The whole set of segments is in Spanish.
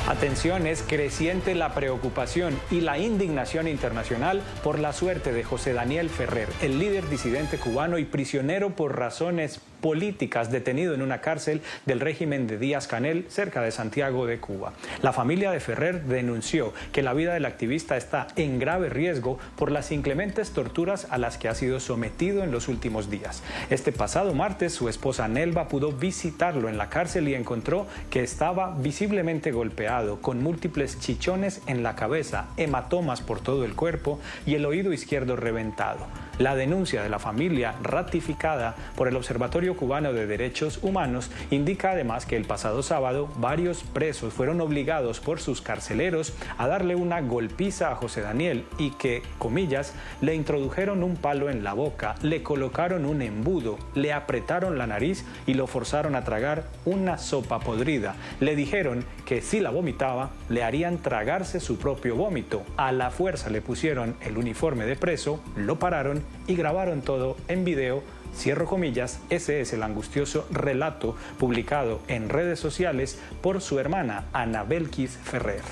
Atención, es creciente la preocupación y la indignación internacional por la suerte de José Daniel Ferrer, el líder disidente cubano y prisionero por razones políticas, detenido en una cárcel del régimen de Díaz-Canel cerca de Santiago de Cuba. La familia de Ferrer denunció que la vida del activista está en grave riesgo por las inclementes torturas a las que ha sido sometido en los últimos días. Este pasado martes, su esposa Nelva pudo visitarlo en la cárcel y encontró que estaba visiblemente golpeado, con múltiples chichones en la cabeza, hematomas por todo el cuerpo y el oído izquierdo reventado. La denuncia de la familia, ratificada por el Observatorio Cubano de Derechos Humanos, indica además que el pasado sábado varios presos fueron obligados por sus carceleros a darle una golpiza a José Daniel y que, comillas, le introdujeron un palo en la boca, le colocaron un embudo, le apretaron la nariz y lo forzaron a tragar una sopa podrida. Le dijeron que si la vomitaba, le harían tragarse su propio vómito. A la fuerza le pusieron el uniforme de preso, lo pararon y grabaron todo en video. Cierro comillas, ese es el angustioso relato publicado en redes sociales por su hermana Ana Belkis Ferrer.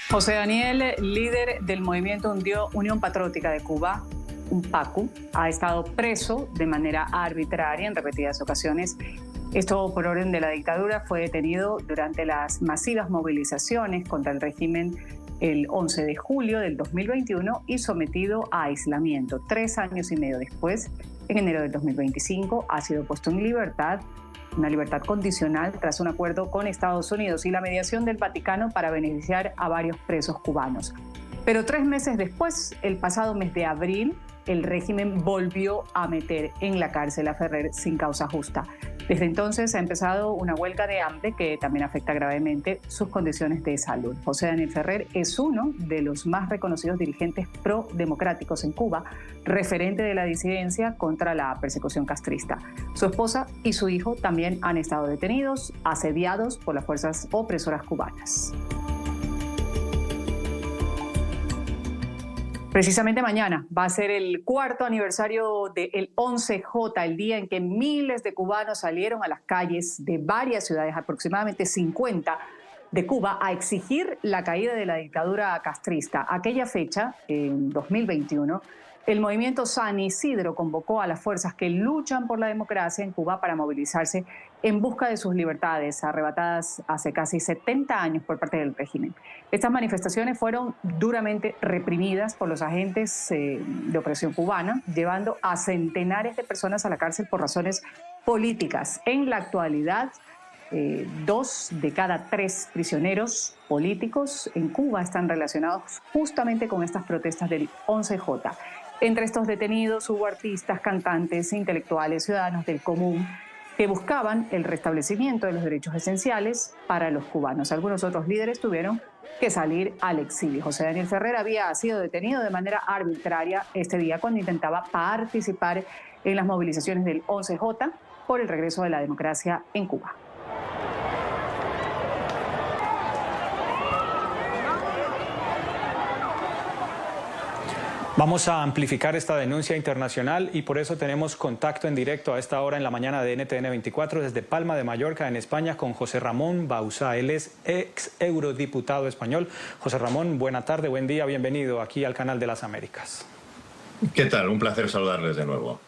José Daniel, líder del movimiento Unión Patriótica de Cuba, UNPACU, ha estado preso de manera arbitraria en repetidas ocasiones. Esto por orden de la dictadura. Fue detenido durante las masivas movilizaciones contra el régimen el 11 de julio del 2021 y sometido a aislamiento. 3 años y medio después, en enero del 2025, ha sido puesto en libertad, una libertad condicional tras un acuerdo con Estados Unidos y la mediación del Vaticano para beneficiar a varios presos cubanos. Pero 3 meses después, el pasado mes de abril, el régimen volvió a meter en la cárcel a Ferrer sin causa justa. Desde entonces ha empezado una huelga de hambre que también afecta gravemente sus condiciones de salud. José Daniel Ferrer es uno de los más reconocidos dirigentes pro-democráticos en Cuba, referente de la disidencia contra la persecución castrista. Su esposa y su hijo también han estado detenidos, asediados por las fuerzas opresoras cubanas. Precisamente mañana va a ser el 4º aniversario del 11J, el día en que miles de cubanos salieron a las calles de varias ciudades, aproximadamente 50 de Cuba, a exigir la caída de la dictadura castrista. Aquella fecha, en 2021, el movimiento San Isidro convocó a las fuerzas que luchan por la democracia en Cuba para movilizarse en busca de sus libertades, arrebatadas hace casi 70 años por parte del régimen. Estas manifestaciones fueron duramente reprimidas por los agentes de opresión cubana, llevando a centenares de personas a la cárcel por razones políticas. En la actualidad, 2 de cada 3 prisioneros políticos en Cuba están relacionados justamente con estas protestas del 11J. Entre estos detenidos hubo artistas, cantantes, intelectuales, ciudadanos del común que buscaban el restablecimiento de los derechos esenciales para los cubanos. Algunos otros líderes tuvieron que salir al exilio. José Daniel Ferrer había sido detenido de manera arbitraria este día cuando intentaba participar en las movilizaciones del 11J por el regreso de la democracia en Cuba. Vamos a amplificar esta denuncia internacional y por eso tenemos contacto en directo a esta hora en la mañana de NTN 24 desde Palma de Mallorca, en España, con José Ramón Bauzá. Él es ex eurodiputado español. José Ramón, buena tarde, buen día, bienvenido aquí al Canal de las Américas. ¿Qué tal? Un placer saludarles de nuevo.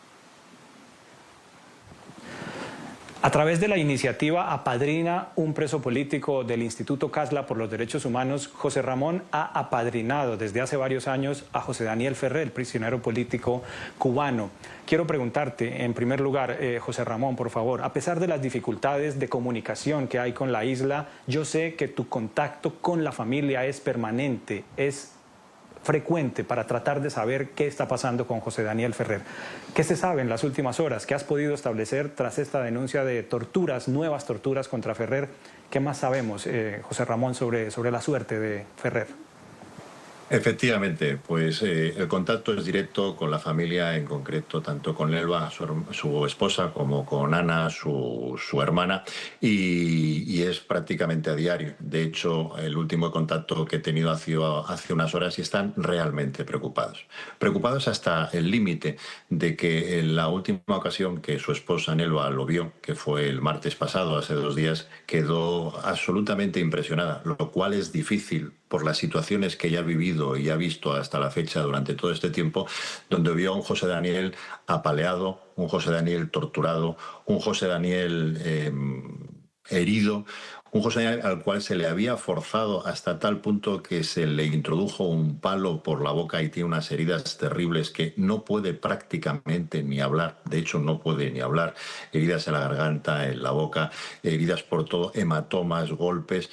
A través de la iniciativa Apadrina un preso político del Instituto Casla por los Derechos Humanos, José Ramón ha apadrinado desde hace varios años a José Daniel Ferrer, el prisionero político cubano. Quiero preguntarte, en primer lugar, José Ramón, por favor, a pesar de las dificultades de comunicación que hay con la isla, yo sé que tu contacto con la familia es permanente, es frecuente para tratar de saber qué está pasando con José Daniel Ferrer. ¿Qué se sabe en las últimas horas? ¿Qué has podido establecer tras esta denuncia de torturas, nuevas torturas contra Ferrer? ¿Qué más sabemos, José Ramón, sobre la suerte de Ferrer? Efectivamente, pues el contacto es directo con la familia, en concreto tanto con Elba, su esposa, como con Ana, su hermana, y es prácticamente a diario. De hecho, el último contacto que he tenido hace unas horas y están realmente preocupados. Preocupados hasta el límite de que en la última ocasión que su esposa Nelva lo vio, que fue el martes pasado, hace 2 días, quedó absolutamente impresionada, lo cual es difícil por las situaciones que ella ha vivido y ha visto hasta la fecha durante todo este tiempo, donde vio a un José Daniel apaleado, un José Daniel torturado, un José Daniel herido, un José Daniel al cual se le había forzado hasta tal punto que se le introdujo un palo por la boca y tiene unas heridas terribles que no puede prácticamente ni hablar, de hecho no puede ni hablar, heridas en la garganta, en la boca, heridas por todo, hematomas, golpes.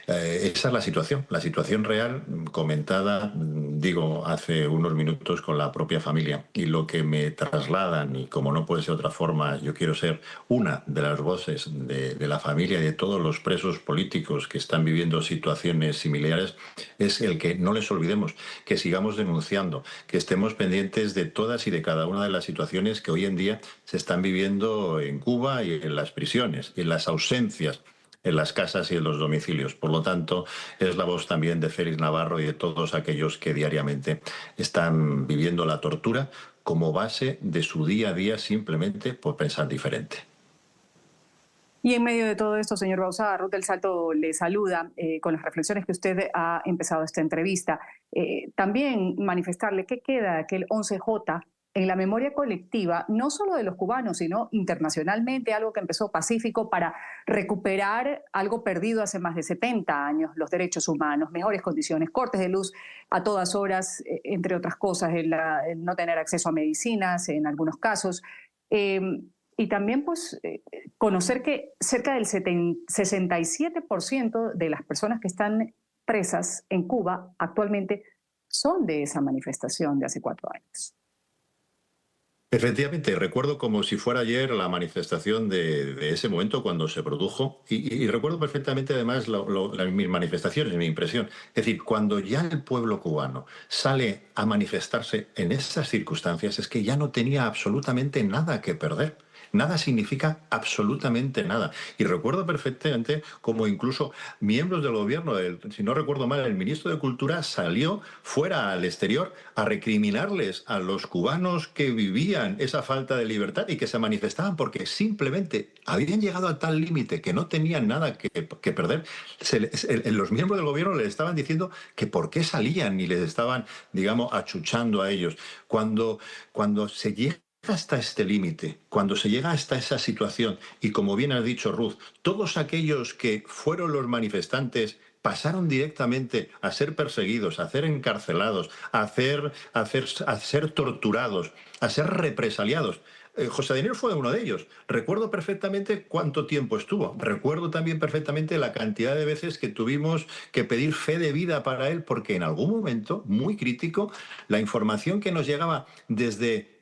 Esa es la situación real comentada, digo, hace unos minutos con la propia familia. Y lo que me trasladan, y como no puede ser de otra forma, yo quiero ser una de las voces de la familia y de todos los presos políticos que están viviendo situaciones similares, es el que no les olvidemos, que sigamos denunciando, que estemos pendientes de todas y de cada una de las situaciones que hoy en día se están viviendo en Cuba y en las prisiones, y en las ausencias en las casas y en los domicilios. Por lo tanto, es la voz también de Félix Navarro y de todos aquellos que diariamente están viviendo la tortura como base de su día a día simplemente por pensar diferente. Y en medio de todo esto, señor Bauzá, Ruth del Salto le saluda con las reflexiones que usted ha empezado esta entrevista. También manifestarle qué queda de aquel 11J en la memoria colectiva, no solo de los cubanos, sino internacionalmente, algo que empezó pacífico para recuperar algo perdido hace más de 70 años, los derechos humanos, mejores condiciones, cortes de luz a todas horas, entre otras cosas, el no tener acceso a medicinas en algunos casos. Y también pues conocer que cerca del 67% de las personas que están presas en Cuba actualmente son de esa manifestación de hace 4 años. Efectivamente, recuerdo como si fuera ayer la manifestación de ese momento cuando se produjo y recuerdo perfectamente además mis manifestaciones, mi impresión. Es decir, cuando ya el pueblo cubano sale a manifestarse en esas circunstancias es que ya no tenía absolutamente nada que perder. Nada significa absolutamente nada. Y recuerdo perfectamente como incluso miembros del gobierno, si no recuerdo mal, el ministro de Cultura salió fuera al exterior a recriminarles a los cubanos que vivían esa falta de libertad y que se manifestaban porque simplemente habían llegado a tal límite que no tenían nada que perder. Los miembros del gobierno les estaban diciendo que por qué salían y les estaban, digamos, achuchando a ellos. Cuando se llega hasta este límite, cuando se llega hasta esa situación, y como bien has dicho Ruth, todos aquellos que fueron los manifestantes pasaron directamente a ser perseguidos, a ser encarcelados, a ser torturados, a ser represaliados. José Daniel fue uno de ellos. Recuerdo perfectamente cuánto tiempo estuvo. Recuerdo también perfectamente la cantidad de veces que tuvimos que pedir fe de vida para él, porque en algún momento, muy crítico, la información que nos llegaba desde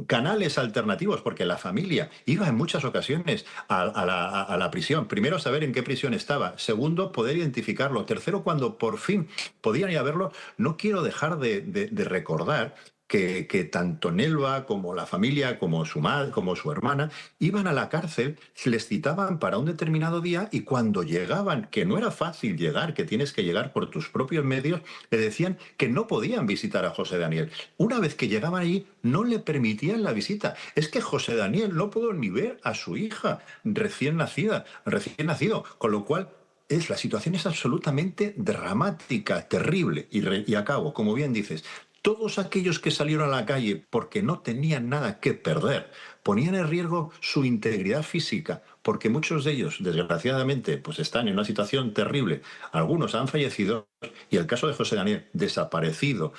canales alternativos, porque la familia iba en muchas ocasiones a la prisión. Primero, saber en qué prisión estaba. Segundo, poder identificarlo. Tercero, cuando por fin podían ir a verlo, no quiero dejar de recordar que tanto Nelva como la familia, como su madre, como su hermana, iban a la cárcel, les citaban para un determinado día y cuando llegaban, que no era fácil llegar, que tienes que llegar por tus propios medios, le decían que no podían visitar a José Daniel. Una vez que llegaban allí, no le permitían la visita. Es que José Daniel no pudo ni ver a su hija recién nacido, con lo cual la situación es absolutamente dramática, terrible. Y acabo, como bien dices, todos aquellos que salieron a la calle porque no tenían nada que perder, ponían en riesgo su integridad física, porque muchos de ellos, desgraciadamente, pues están en una situación terrible. Algunos han fallecido y el caso de José Daniel, desaparecido,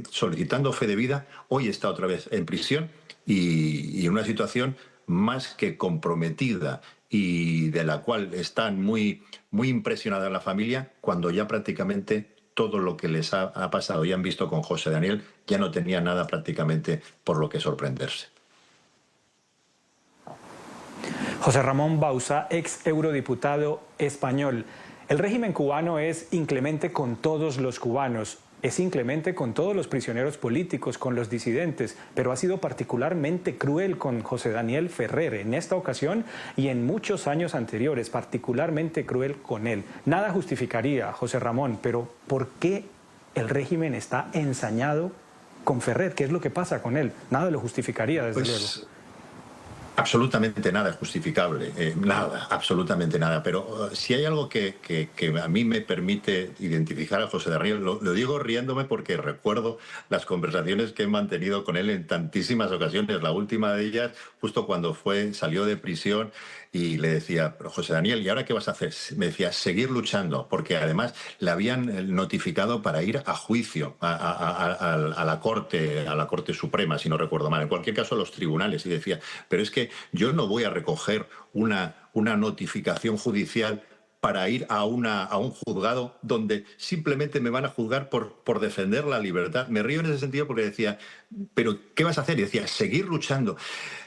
solicitando fe de vida, hoy está otra vez en prisión y en una situación más que comprometida y de la cual están muy, muy impresionada la familia cuando ya prácticamente todo lo que les ha pasado y han visto con José Daniel ya no tenía nada prácticamente por lo que sorprenderse. José Ramón Bauzá, ex eurodiputado español. El régimen cubano es inclemente con todos los cubanos. Es inclemente con todos los prisioneros políticos, con los disidentes, pero ha sido particularmente cruel con José Daniel Ferrer en esta ocasión y en muchos años anteriores, particularmente cruel con él. Nada justificaría, José Ramón, pero ¿por qué el régimen está ensañado con Ferrer? ¿Qué es lo que pasa con él? Nada lo justificaría, desde luego. Absolutamente nada es justificable, nada, absolutamente nada. Pero si hay algo que a mí me permite identificar a José Daniel, lo digo riéndome porque recuerdo las conversaciones que he mantenido con él en tantísimas ocasiones. La última de ellas, justo cuando salió de prisión y le decía, pero José Daniel, ¿y ahora qué vas a hacer? Me decía, seguir luchando, porque además le habían notificado para ir a juicio a la Corte Suprema, si no recuerdo mal. En cualquier caso, a los tribunales. Y decía, pero es que yo no voy a recoger una notificación judicial para ir a un juzgado donde simplemente me van a juzgar por defender la libertad. Me río en ese sentido porque decía, ¿pero qué vas a hacer? Y decía, seguir luchando.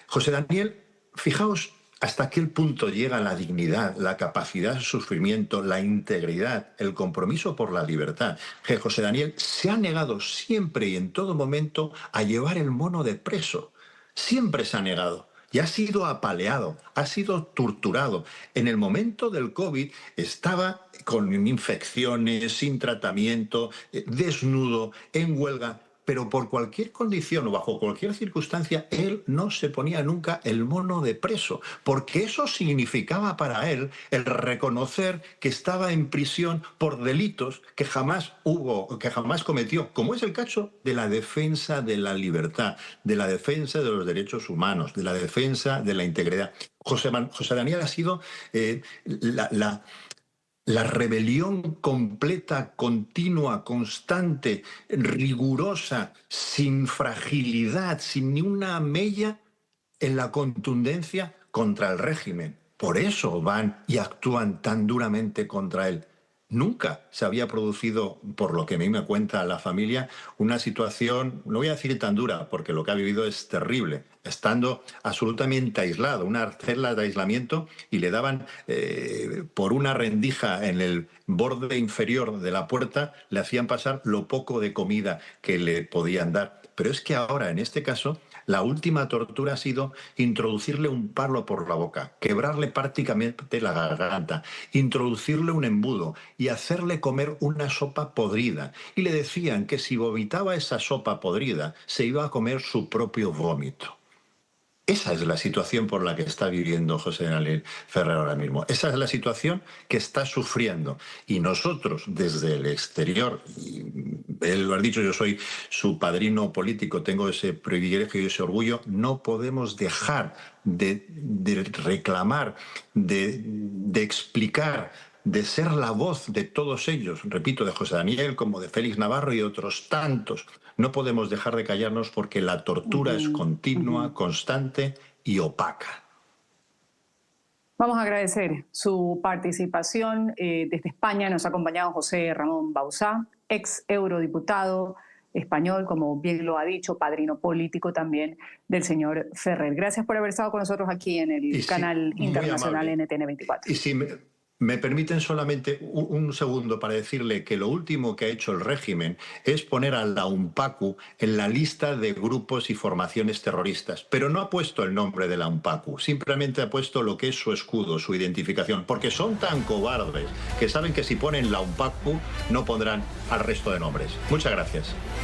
José Daniel, fijaos hasta aquel punto llega la dignidad, la capacidad de sufrimiento, la integridad, el compromiso por la libertad. Que José Daniel se ha negado siempre y en todo momento a llevar el mono de preso. Siempre se ha negado. Y ha sido apaleado, ha sido torturado. En el momento del COVID estaba con infecciones, sin tratamiento, desnudo, en huelga. Pero por cualquier condición o bajo cualquier circunstancia, él no se ponía nunca el mono de preso, porque eso significaba para él el reconocer que estaba en prisión por delitos que jamás cometió, como es el caso de la defensa de la libertad, de la defensa de los derechos humanos, de la defensa de la integridad. José Daniel ha sido la rebelión completa, continua, constante, rigurosa, sin fragilidad, sin ni una mella en la contundencia contra el régimen. Por eso van y actúan tan duramente contra él. Nunca se había producido, por lo que a mí me cuenta la familia, una situación, no voy a decir tan dura, porque lo que ha vivido es terrible, estando absolutamente aislado, una celda de aislamiento, y le daban por una rendija en el borde inferior de la puerta, le hacían pasar lo poco de comida que le podían dar. Pero es que ahora, en este caso, la última tortura ha sido introducirle un palo por la boca, quebrarle prácticamente la garganta, introducirle un embudo y hacerle comer una sopa podrida. Y le decían que si vomitaba esa sopa podrida, se iba a comer su propio vómito. Esa es la situación por la que está viviendo José Daniel Ferrer ahora mismo. Esa es la situación que está sufriendo. Y nosotros, desde el exterior, y él lo ha dicho, yo soy su padrino político, tengo ese privilegio y ese orgullo, no podemos dejar de reclamar, de explicar, de ser la voz de todos ellos, repito, de José Daniel, como de Félix Navarro y otros tantos. No podemos dejar de callarnos porque la tortura es continua, constante y opaca. Vamos a agradecer su participación. Desde España nos ha acompañado José Ramón Bauzá, ex eurodiputado español, como bien lo ha dicho, padrino político también del señor Ferrer. Gracias por haber estado con nosotros aquí en el canal internacional NTN 24. Y si me permiten solamente un segundo para decirle que lo último que ha hecho el régimen es poner a la UNPACU en la lista de grupos y formaciones terroristas, pero no ha puesto el nombre de la UNPACU, simplemente ha puesto lo que es su escudo, su identificación, porque son tan cobardes que saben que si ponen la UNPACU no pondrán al resto de nombres. Muchas gracias.